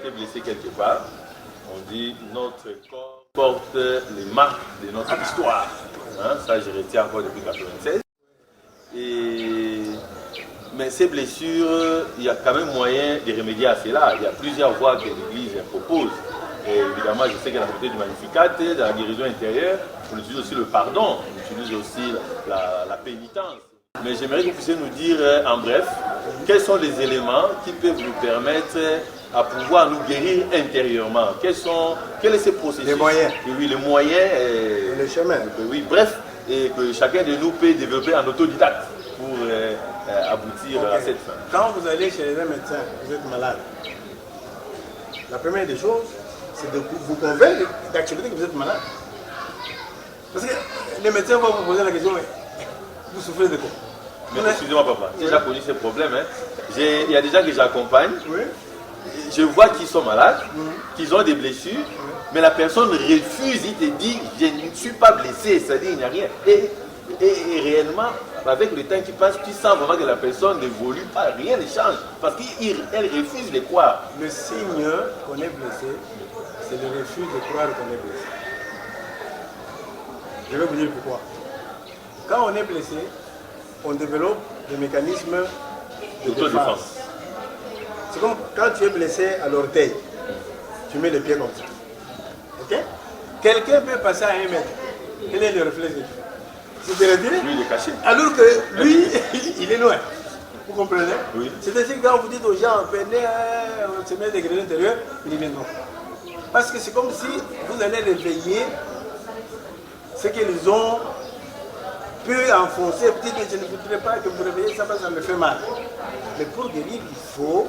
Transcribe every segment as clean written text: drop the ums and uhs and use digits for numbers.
été blessé quelque part, on dit notre corps porte les marques de notre histoire. Hein, ça, je retiens encore depuis 1996. Mais ces blessures, il y a quand même moyen de remédier à cela. Il y a plusieurs voies que l'Église propose. Et évidemment, je sais qu'il y a la côté du Magnificat, de la guérison intérieure, on utilise aussi le pardon, on utilise aussi la pénitence. Mais j'aimerais que vous puissiez nous dire, en bref, quels sont les éléments qui peuvent nous permettre à pouvoir nous guérir intérieurement. Quels sont ces processus? Les moyens. Oui, les moyens. Et le chemin. Oui, bref, et que chacun de nous peut développer en autodidacte pour aboutir à cette fin. Quand vous allez chez un médecin, vous êtes malade, la première des choses, c'est de vous convaincre d'accepter que vous êtes malade. Parce que les médecins vont vous poser la question, mais vous souffrez de quoi? Mais excusez-moi papa, j'ai déjà connu ces problèmes. Hein. Il y a des gens que j'accompagne, je vois qu'ils sont malades, qu'ils ont des blessures, mais la personne refuse, il te dit, je ne suis pas blessé, c'est-à-dire il n'y a rien. Et réellement, avec le temps qui passe, tu sens vraiment que la personne n'évolue pas, rien ne change, parce qu'elle refuse de croire. Le signe qu'on est blessé, c'est le refus de croire qu'on est blessé. Je vais vous dire pourquoi. Quand on est blessé, on développe des mécanismes de défense. C'est comme quand tu es blessé à l'orteil, tu mets les pieds comme ça. Ok? Quelqu'un peut passer à 1 mètre. Quel est le réflexe? C'est de retirer. Lui, il est caché. Alors que lui, il est loin. Vous comprenez? Oui. C'est-à-dire que quand vous dites aux gens, venez, on se met des grenades intérieures, ils disent non. Parce que c'est comme si vous allez réveiller ce qu'ils ont pu enfoncer, peut-être que je ne voudrais pas que vous réveillez ça parce que ça me fait mal. Mais pour guérir, il faut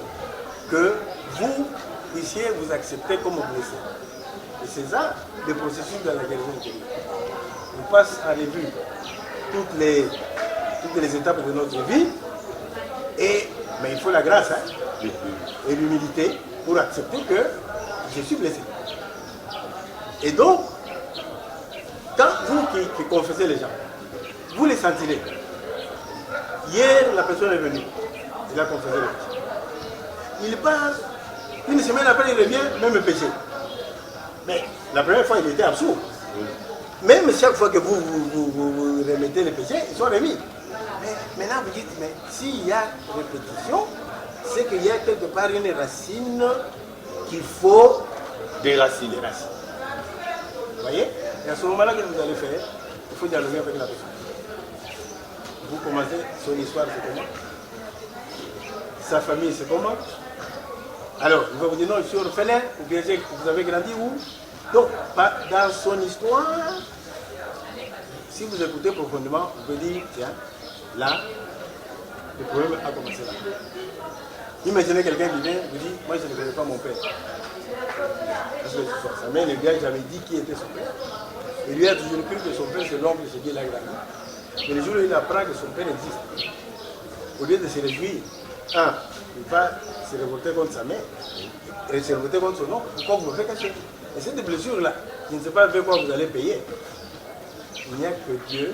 que vous puissiez vous accepter comme blessé. Et c'est ça le processus de la guérison intérieure. On passe en revue toutes les étapes de notre vie, mais il faut la grâce et l'humilité pour accepter que je suis blessé. Et donc, quand vous qui confessez les gens, vous les sentirez. Hier, la personne est venue, il a confessé le péché. Il part, une semaine après, il revient, même péché. Mais la première fois, il était absurde. Même chaque fois que vous remettez les péchés, ils sont remis. Mais maintenant, vous dites, mais s'il y a répétition, c'est qu'il y a quelque part une racine qu'il faut déraciner. Vous voyez? Et à ce moment-là que vous allez faire, il faut dialoguer avec la personne. Vous commencez, son histoire c'est comment? Sa famille c'est comment? Alors, il va vous dire non, je suis orphelin, ou bien vous avez grandi où? Donc, dans son histoire, si vous écoutez profondément, vous pouvez dire, tiens, là, le problème a commencé là. Imaginez quelqu'un qui vient, vous dit, moi je ne connais pas mon père. Parce que sa mère, le gars, j'avais dit qui était son père. Et lui a toujours cru que son père c'est l'oncle, c'est qui l'a grandi. Mais le jour où il apprend que son père existe, au lieu de se réjouir, il va se révolter contre sa mère et se révolter contre son oncle. Pourquoi vous me faites cacher? Et cette blessure-là, je ne sais pas avec quoi vous allez payer. Il n'y a que Dieu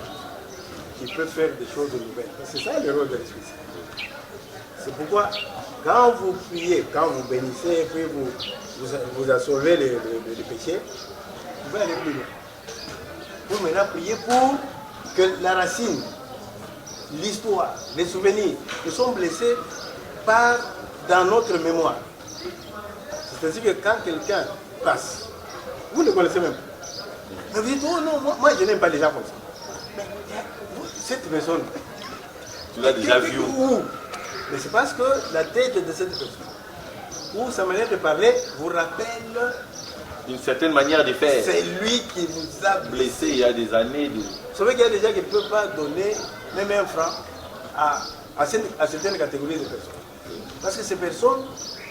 qui peut faire des choses nouvelles. C'est ça le rôle de l'Esprit Saint. C'est pourquoi, quand vous priez, quand vous bénissez, puis vous assolvez les péchés, vous pouvez aller plus loin. Vous maintenant prier pour que la racine, l'histoire, les souvenirs qui sont blessés partent dans notre mémoire. C'est-à-dire que quand quelqu'un passe, vous ne connaissez même pas. Mais vous dites, oh non, moi je n'aime pas les gens comme ça. Mais cette personne, tu l'as déjà vu où? Mais c'est parce que la tête de cette personne, ou sa manière de parler, vous rappelle une certaine manière de faire. C'est lui qui vous a blessé il y a des années. Vous savez qu'il y a des gens qui ne peuvent pas donner même un franc à certaines catégories de personnes. Parce que ces personnes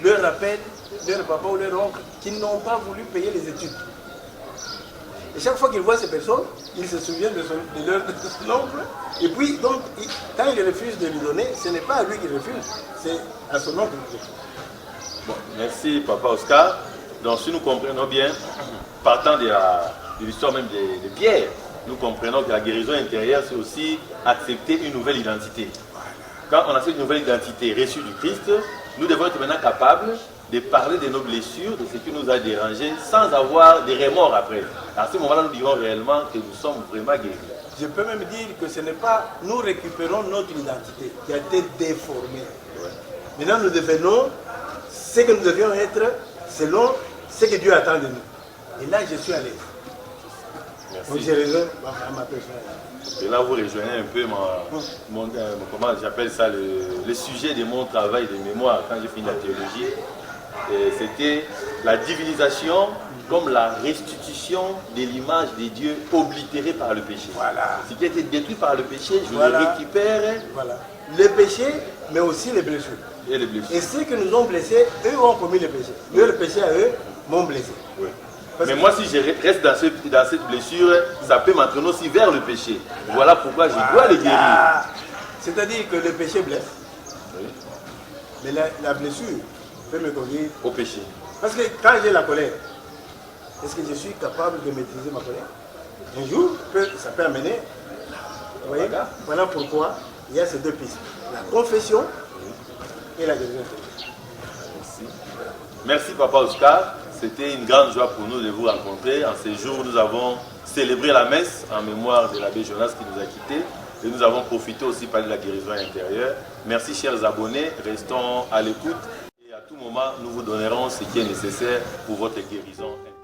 leur rappellent leur papa ou leur oncle qui n'ont pas voulu payer les études. Et chaque fois qu'ils voient ces personnes, ils se souviennent de son oncle. Et puis, donc, quand il refuse de lui donner, ce n'est pas à lui qu'il refuse, c'est à son oncle qu'il refuse. Bon, merci Papa Oscar. Donc si nous comprenons bien, partant de l'histoire même de Pierre, nous comprenons que la guérison intérieure, c'est aussi accepter une nouvelle identité. Quand on accepte une nouvelle identité reçue du Christ, nous devons être maintenant capables de parler de nos blessures, de ce qui nous a dérangés, sans avoir des remords après. À ce moment-là, nous dirons réellement que nous sommes vraiment guéris. Je peux même dire que ce n'est pas nous récupérons notre identité qui a été déformée. Ouais. Maintenant, nous devenons ce que nous devions être selon ce que Dieu attend de nous. Et là, je suis à l'aise. Donc, j'ai raison à ma personne. Et là, vous rejoignez un peu comment j'appelle ça, le sujet de mon travail de mémoire quand j'ai fini la théologie. C'était la divinisation comme la restitution de l'image de Dieu oblitérée par le péché. Voilà. Ce qui a été détruit par le péché, je le récupère. Voilà. Le péché, mais aussi les blessures. Et les blessures. Et ceux qui nous ont blessés, eux ont commis le péché. Eux, le péché à eux, m'ont blessé. Oui. Mais moi, si je reste dans cette blessure, ça peut m'entraîner aussi vers le péché. Voilà pourquoi je dois le guérir. C'est-à-dire que le péché blesse. Oui. Mais la blessure peut me conduire au péché. Parce que quand j'ai la colère, est-ce que je suis capable de maîtriser ma colère? Un jour, ça peut amener. Vous voyez? Voilà pourquoi il y a ces deux pistes. La confession et la guérison. Merci. Merci Papa Oscar. C'était une grande joie pour nous de vous rencontrer. En ces jours, nous avons célébré la messe en mémoire de l'abbé Jonas qui nous a quittés. Et nous avons profité aussi par la guérison intérieure. Merci chers abonnés, restons à l'écoute. Et à tout moment, nous vous donnerons ce qui est nécessaire pour votre guérison intérieure.